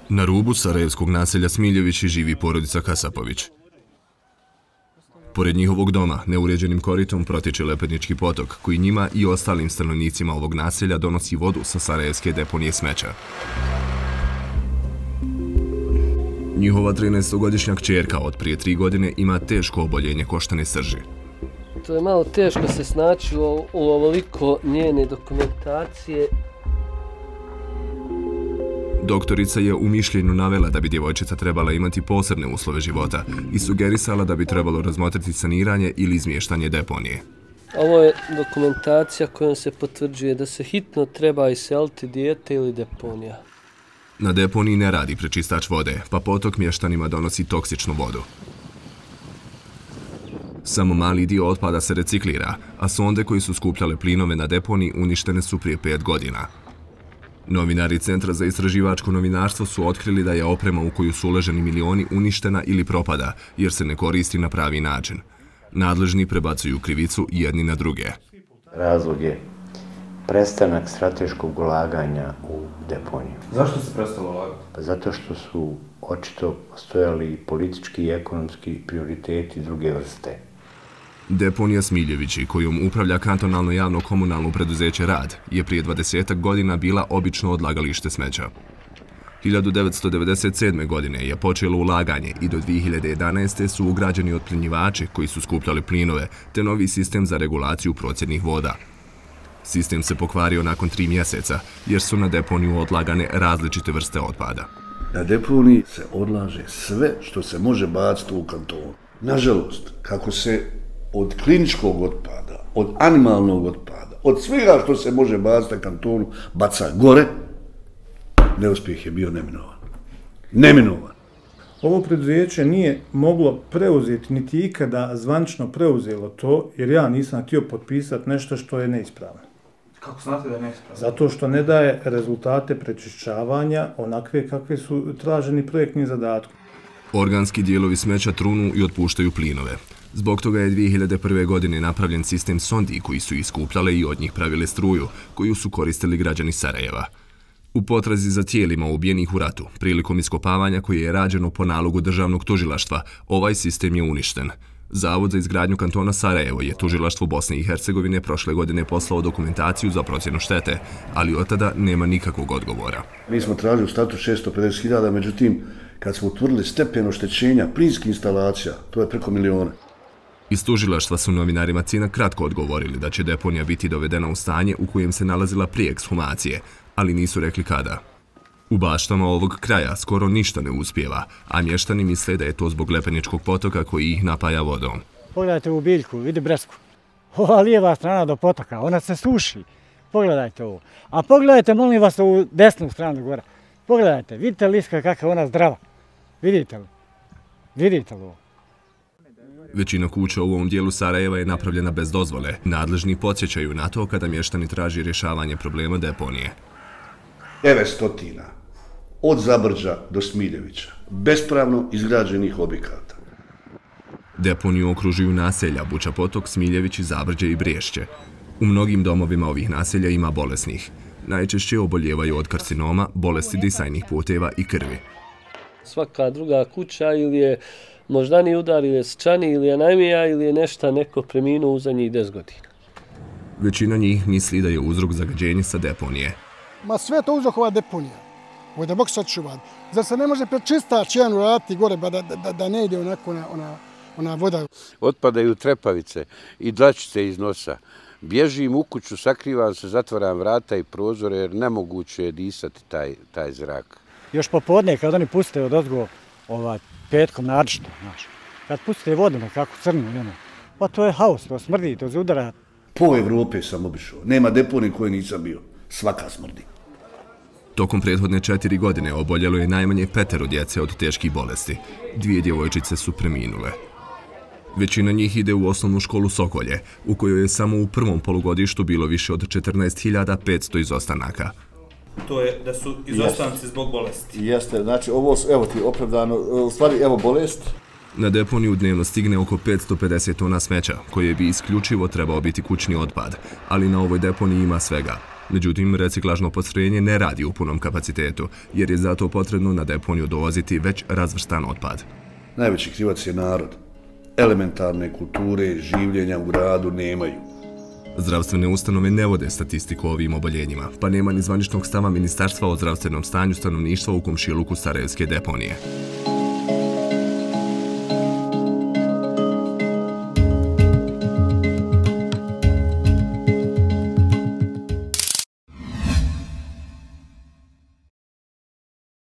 Na rubu sarajevskog naselja Smiljevići živi porodica Kasapović. Pored njihovog doma, neuređenim koritom protiče Lepednički potok, koji njima i ostalim stanovnicima ovog naselja donosi vodu sa sarajevske deponije smeća. Njihova 13-godišnja kćerka od prije 3 godine ima teško oboljenje koštane srži. To je malo teško se snaći u ovoliko njene dokumentacije. Doktorica je u mišljenju navela da bi djevojčica trebala imati posebne uslove života i sugerisala da bi trebalo razmotriti saniranje ili izmještanje deponije. Ovo je dokumentacija kojom se potvrđuje da se hitno treba iseliti dijete ili deponija. Na deponiji ne radi prečistač vode, pa potok mještanima donosi toksičnu vodu. Samo mali dio otpada se reciklira, a sonde koji su skupljale plinove na deponiji uništene su prije 5 godina. Novinari Centra za istraživačko novinarstvo su otkrili da je oprema u koju su uloženi milioni uništena ili propada, jer se ne koristi na pravi način. Nadležni prebacuju krivicu jedni na druge. Razlog je prestanak strateškog ulaganja u deponiju. Zašto se prestalo ulagati? Zato što su očito postojali politički i ekonomski prioriteti druge vrste. Deponija Smiljevići, kojom upravlja kantonalno javno komunalno preduzeće Rad, je prije 20 godina bila obično odlagalište smeća. 1997. godine je počelo ulaganje i do 2011. su ugrađeni otpljenjivači koji su skupljali plinove, te novi sistem za regulaciju procjednih voda. Sistem se pokvario nakon 3 mjeseca, jer su na deponiju odlagane različite vrste otpada. Na deponiji se odlaže sve što se može baciti u kantonu. Nažalost, kako se od kliničkog otpada, od animalnog otpada, od svega što se može baciti na kantonu, baca gore, neuspjeh je bio neminovan. Neminovan. Ovo preduzeće nije moglo preuzeti, niti ikada zvančno preuzelo to, jer ja nisam htio potpisati nešto što je neispravno. Kako znate da je neispravno? Zato što ne daje rezultate prečišćavanja onakve kakve su traženi projektnim zadatkom. Organski dijelovi smeća trunu i otpuštaju plinove. Zbog toga je 2001. godine napravljen sistem sondi koji su iskupljale i od njih pravile struju, koju su koristili građani Sarajeva. U potrazi za tijelima ubijenih u ratu, prilikom iskopavanja koje je rađeno po nalogu državnog tužilaštva, ovaj sistem je uništen. Zavod za izgradnju kantona Sarajevo je tužilaštvu Bosne i Hercegovine prošle godine poslao dokumentaciju za procjenu štete, ali od tada nema nikakvog odgovora. Mi smo tražili u statu 650.000, međutim, kad smo utvrdili stepen oštećenja plinskih instalacija, to je preko miliona. Iz tužilaštva su novinarima CINA kratko odgovorili da će deponija biti dovedena u stanje u kojem se nalazila prije ekshumacije, ali nisu rekli kada. U baštama ovog kraja skoro ništa ne uspijeva, a mještani misle da je to zbog Lepedničkog potoka koji ih napaja vodom. Pogledajte u biljku, vidi bresku. Ova lijeva strana do potoka, ona se suši. Pogledajte ovo. A pogledajte, molim vas, ovu desnu stranu gora. Pogledajte, vidite liska kakva je ona zdrava. Vidite li? Vidite li ovo? Većina kuća u ovom dijelu Sarajeva je napravljena bez dozvole. Nadležni podsjećaju na to kada mještani traži rješavanje problema deponije. 900 od Zabrđa do Smiljevića, bespravno izgrađenih objekata. Deponiju okružuju naselja Buča Potok, Smiljevići, Zabrđe i Briješće. U mnogim domovima ovih naselja ima bolesnih. Najčešće oboljevaju od karcinoma, bolesti disajnih puteva i krvi. Svaka druga kuća ili je moždani udar, ili je srčani, ili je anemija, ili je nešto neko preminuo u zadnjih 10 godina. Većina njih misli da je uzrok zagađenje sa deponije. Ma sve to uzrokova deponija. Ovo da Bog sačuva. Zar se ne može prečistač jedan uraditi gore da ne ide onako ona voda? Otpadaju trepavice i dlačice iz nosa. Bježim u kuću, sakrivam se, zatvaram vrata i prozore jer nemoguće je disati taj zrak. Još popodne kad oni puste od ozgo petkom naročito, znaš. Kad puste vodu nekako crnu, pa to je haos, to smrdi, to zaudara. Po Evrope sam obišao. Nema deponije koje nisam bio. Svaka smrdi. Tokom prethodne 4 godine oboljelo je najmanje 5 djece od teških bolesti. 2 djevojčice su preminule. Većina njih ide u osnovnu školu Sokolje, u kojoj je samo u prvom polugodištu bilo više od 14.500 izostanaka. To je da su izostanci zbog bolesti. Jeste, znači ovo, evo ti opravdano, u stvari evo bolest. Na deponiju dnevno stigne oko 550 tona smeća, koje bi isključivo trebao biti kućni otpad, ali na ovoj deponiji ima svega. Međutim, reciklažno postrojenje ne radi u punom kapacitetu, jer je zato potrebno na deponiju dovoziti već razvrstan otpad. Najveći krivac je narod. Elementarne kulture življenja u gradu nemaju. Zdravstvene ustanove ne vode statistiku o ovim oboljenjima, pa nema ni zvaničnog stava ministarstva o zdravstvenom stanju stanovništva u komšiluku Sarajevske deponije.